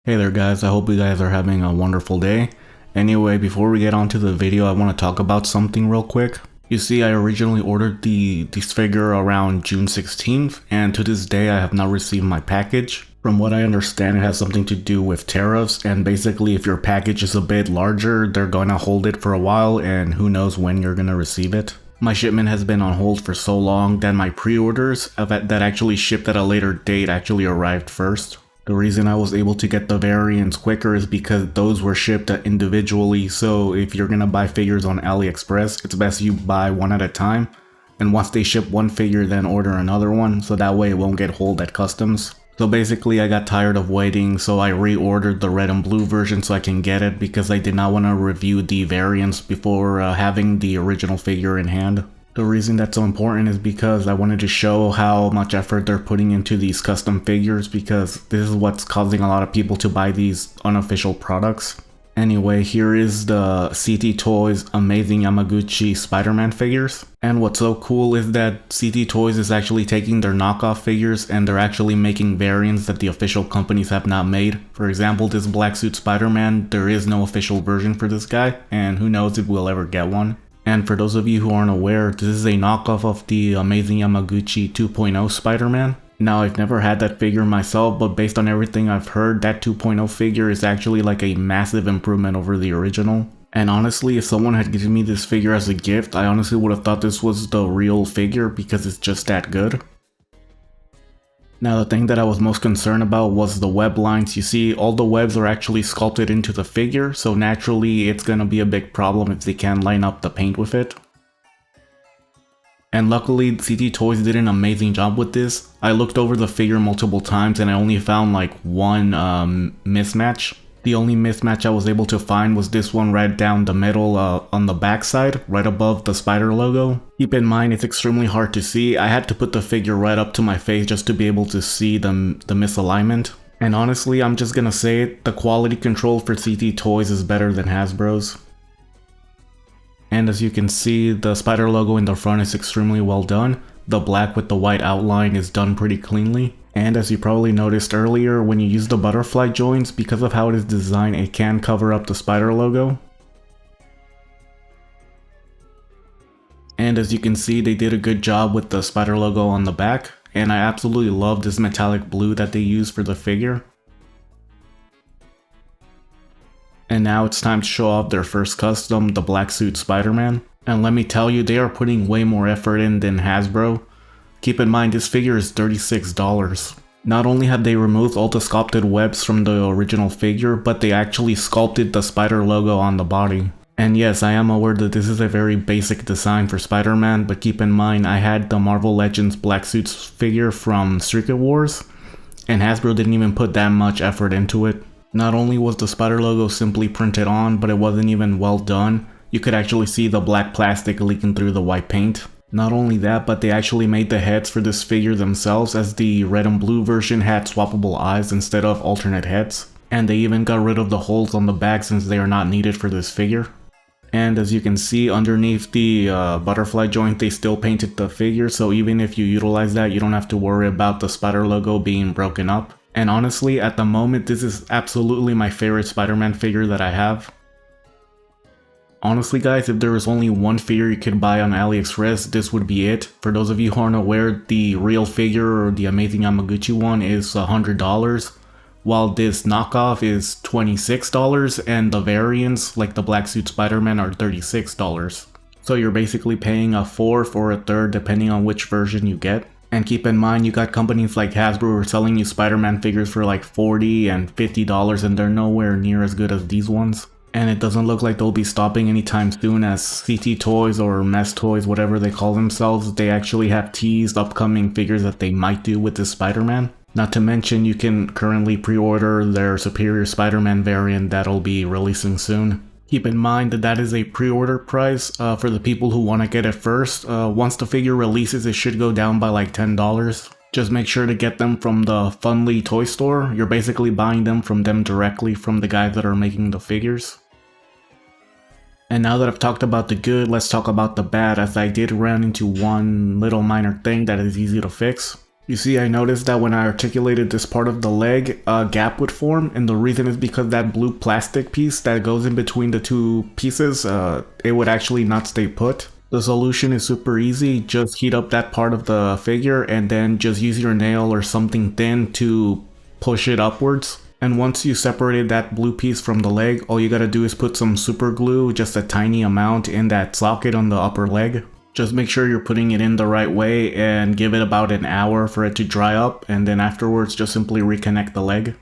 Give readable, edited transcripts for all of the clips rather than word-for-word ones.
Hey there guys, I hope you guys are having a wonderful day. Anyway, before we get on to the video, I want to talk about something real quick. You see, I originally ordered this figure around June 16th, and to this day I have not received my package. From what I understand, it has something to do with tariffs, and basically if your package is a bit larger, they're going to hold it for a while, and who knows when you're going to receive it. My shipment has been on hold for so long that my pre-orders that actually shipped at a later date actually arrived first. The reason I was able to get the variants quicker is because those were shipped individually, so if you're gonna buy figures on AliExpress, it's best you buy one at a time, and once they ship one figure then order another one, so that way it won't get hold at customs. So basically I got tired of waiting, so I reordered the red and blue version so I can get it because I did not want to review the variants before having the original figure in hand. The reason that's so important is because I wanted to show how much effort they're putting into these custom figures, because this is what's causing a lot of people to buy these unofficial products. Anyway, here is the CT Toys Amazing Yamaguchi Spider-Man figures. And what's so cool is that CT Toys is actually taking their knockoff figures and they're actually making variants that the official companies have not made. For example, this black suit Spider-Man, there is no official version for this guy, and who knows if we'll ever get one. And for those of you who aren't aware, this is a knockoff of the Amazing Yamaguchi 2.0 Spider-Man. Now, I've never had that figure myself, but based on everything I've heard, that 2.0 figure is actually like a massive improvement over the original. And honestly, if someone had given me this figure as a gift, I honestly would have thought this was the real figure because it's just that good. Now, the thing that I was most concerned about was the web lines. You see, all the webs are actually sculpted into the figure, so naturally it's gonna be a big problem if they can't line up the paint with it. And luckily, CT Toys did an amazing job with this. I looked over the figure multiple times and I only found like one mismatch. The only mismatch I was able to find was this one right down the middle on the back side, right above the spider logo. Keep in mind, it's extremely hard to see. I had to put the figure right up to my face just to be able to see the misalignment. And honestly, I'm just gonna say it, the quality control for CT Toys is better than Hasbro's. And as you can see, the spider logo in the front is extremely well done. The black with the white outline is done pretty cleanly. And as you probably noticed earlier, when you use the butterfly joints, because of how it is designed, it can cover up the spider logo. And as you can see, they did a good job with the spider logo on the back. And I absolutely love this metallic blue that they use for the figure. And now it's time to show off their first custom, the black suit Spider-Man. And let me tell you, they are putting way more effort in than Hasbro. Keep in mind, this figure is $36. Not only have they removed all the sculpted webs from the original figure, but they actually sculpted the spider logo on the body. And yes, I am aware that this is a very basic design for Spider-Man, but keep in mind, I had the Marvel Legends Black Suits figure from Secret Wars, and Hasbro didn't even put that much effort into it. Not only was the spider logo simply printed on, but it wasn't even well done. You could actually see the black plastic leaking through the white paint. Not only that, but they actually made the heads for this figure themselves, as the red and blue version had swappable eyes instead of alternate heads. And they even got rid of the holes on the back since they are not needed for this figure. And as you can see, underneath the butterfly joint, they still painted the figure, so even if you utilize that, you don't have to worry about the spider logo being broken up. And honestly, at the moment, this is absolutely my favorite Spider-Man figure that I have. Honestly guys, if there was only one figure you could buy on AliExpress, this would be it. For those of you who aren't aware, the real figure, or the Amazing Yamaguchi one, is $100, while this knockoff is $26, and the variants, like the Black Suit Spider-Man, are $36. So you're basically paying a fourth or a third depending on which version you get. And keep in mind, you got companies like Hasbro who are selling you Spider-Man figures for like $40 and $50, and they're nowhere near as good as these ones. And it doesn't look like they'll be stopping anytime soon, as CT Toys or Mess Toys, whatever they call themselves, they actually have teased upcoming figures that they might do with this Spider-Man. Not to mention, you can currently pre-order their Superior Spider-Man variant that'll be releasing soon. Keep in mind that that is a pre-order price for the people who want to get it first. Once the figure releases, it should go down by like $10. Just make sure to get them from the Funly toy store. You're basically buying them from them directly, from the guys that are making the figures. And now that I've talked about the good, let's talk about the bad, as I did run into one little minor thing that is easy to fix. You see, I noticed that when I articulated this part of the leg, a gap would form, and the reason is because that blue plastic piece that goes in between the two pieces, it would actually not stay put. The solution is super easy. Just heat up that part of the figure and then just use your nail or something thin to push it upwards. And once you separated that blue piece from the leg, all you gotta do is put some super glue, just a tiny amount, in that socket on the upper leg. Just make sure you're putting it in the right way and give it about an hour for it to dry up, and then afterwards just simply reconnect the leg.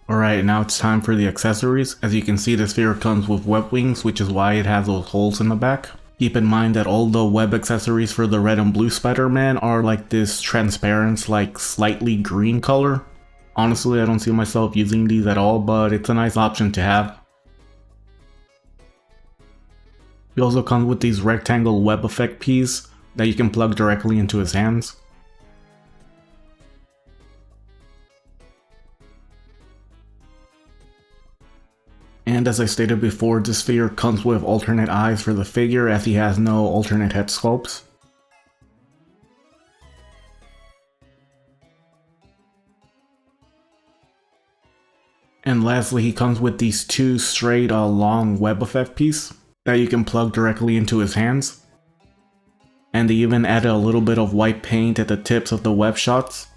Alright, now it's time for the accessories. As you can see, this figure comes with web wings, which is why it has those holes in the back. Keep in mind that all the web accessories for the red and blue Spider-Man are like this transparent, like slightly green color. Honestly, I don't see myself using these at all, but it's a nice option to have. He also comes with these rectangle web effect piece that you can plug directly into his hands. And as I stated before, this figure comes with alternate eyes for the figure as he has no alternate head sculpts. And lastly, he comes with these two straight long web effect piece that you can plug directly into his hands. And they even added a little bit of white paint at the tips of the web shots.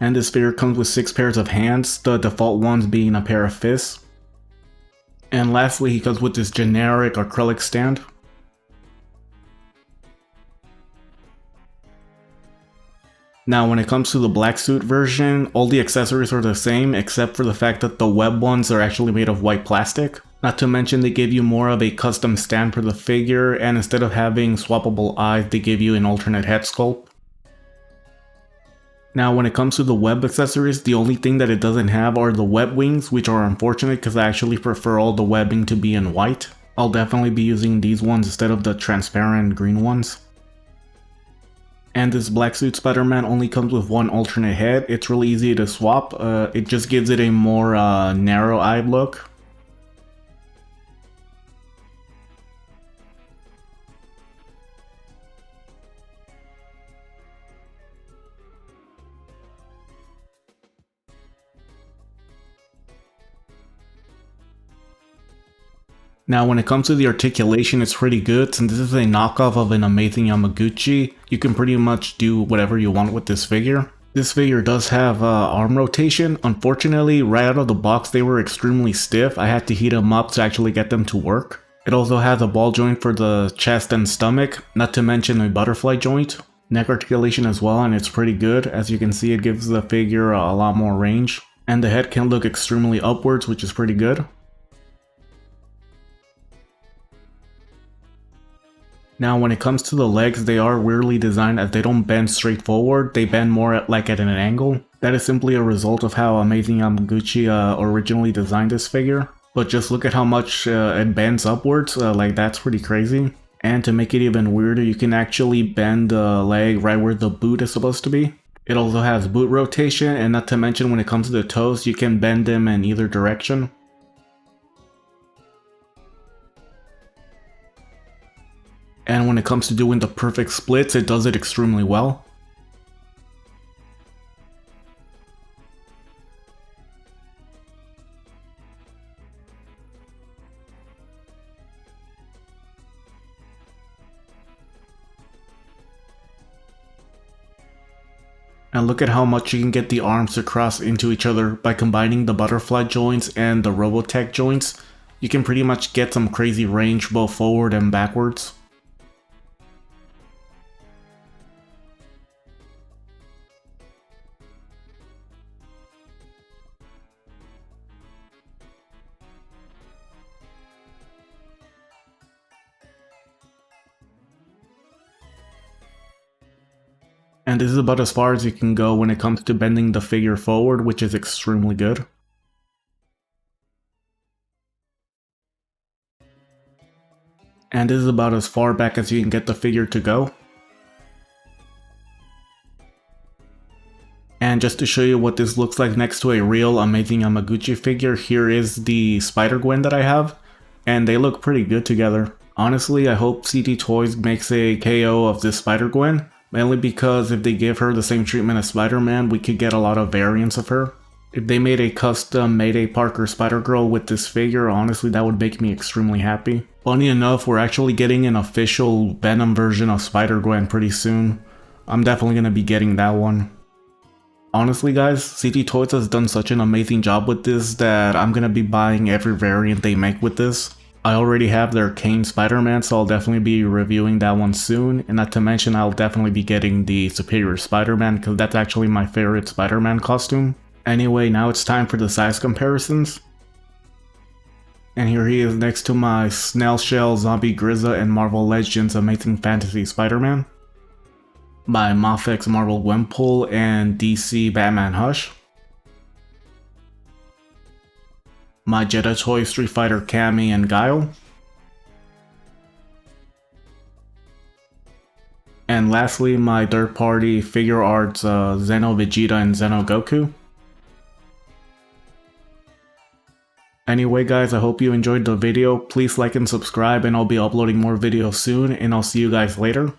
And this figure comes with 6 pairs of hands, the default ones being a pair of fists. And lastly, he comes with this generic acrylic stand. Now when it comes to the black suit version, all the accessories are the same except for the fact that the web ones are actually made of white plastic. Not to mention they give you more of a custom stand for the figure, and instead of having swappable eyes, they give you an alternate head sculpt. Now when it comes to the web accessories, the only thing that it doesn't have are the web wings, which are unfortunate because I actually prefer all the webbing to be in white. I'll definitely be using these ones instead of the transparent green ones. And this black suit Spider-Man only comes with one alternate head. It's really easy to swap, it just gives it a more narrow-eyed look. Now when it comes to the articulation, it's pretty good. Since this is a knockoff of an amazing Yamaguchi, you can pretty much do whatever you want with this figure. This figure does have arm rotation. Unfortunately, right out of the box they were extremely stiff. I had to heat them up to actually get them to work. It also has a ball joint for the chest and stomach, not to mention a butterfly joint. Neck articulation as well, and it's pretty good. As you can see, it gives the figure a lot more range. And the head can look extremely upwards, which is pretty good. Now when it comes to the legs, they are weirdly designed as they don't bend straight forward, they bend more like at an angle. That is simply a result of how amazing Yamaguchi originally designed this figure. But just look at how much it bends upwards, like that's pretty crazy. And to make it even weirder, you can actually bend the leg right where the boot is supposed to be. It also has boot rotation, and not to mention when it comes to the toes, you can bend them in either direction. And when it comes to doing the perfect splits, it does it extremely well. And look at how much you can get the arms to cross into each other by combining the butterfly joints and the Robotech joints. You can pretty much get some crazy range both forward and backwards. And this is about as far as you can go when it comes to bending the figure forward, which is extremely good. And this is about as far back as you can get the figure to go. And just to show you what this looks like next to a real amazing Yamaguchi figure, here is the Spider-Gwen that I have. And they look pretty good together. Honestly, I hope CT Toys makes a KO of this Spider-Gwen, mainly because if they give her the same treatment as Spider-Man, we could get a lot of variants of her. If they made a custom Mayday Parker Spider-Girl with this figure, honestly that would make me extremely happy. Funny enough, we're actually getting an official Venom version of Spider-Gwen pretty soon. I'm definitely gonna be getting that one. Honestly guys, CT Toys has done such an amazing job with this that I'm gonna be buying every variant they make with this. I already have their Kane Spider-Man, so I'll definitely be reviewing that one soon, and not to mention I'll definitely be getting the Superior Spider-Man because that's actually my favorite Spider-Man costume. Anyway, now it's time for the size comparisons. And here he is next to my Snail Shell, Zombie Grizza, and Marvel Legends Amazing Fantasy Spider-Man. My Mafex Marvel Gwenpool and DC Batman Hush. My Jedi Toy Street Fighter Cammy and Guile. And lastly, my third party Figure Arts Xeno Vegeta and Xeno Goku. Anyway guys, I hope you enjoyed the video. Please like and subscribe, and I'll be uploading more videos soon, and I'll see you guys later.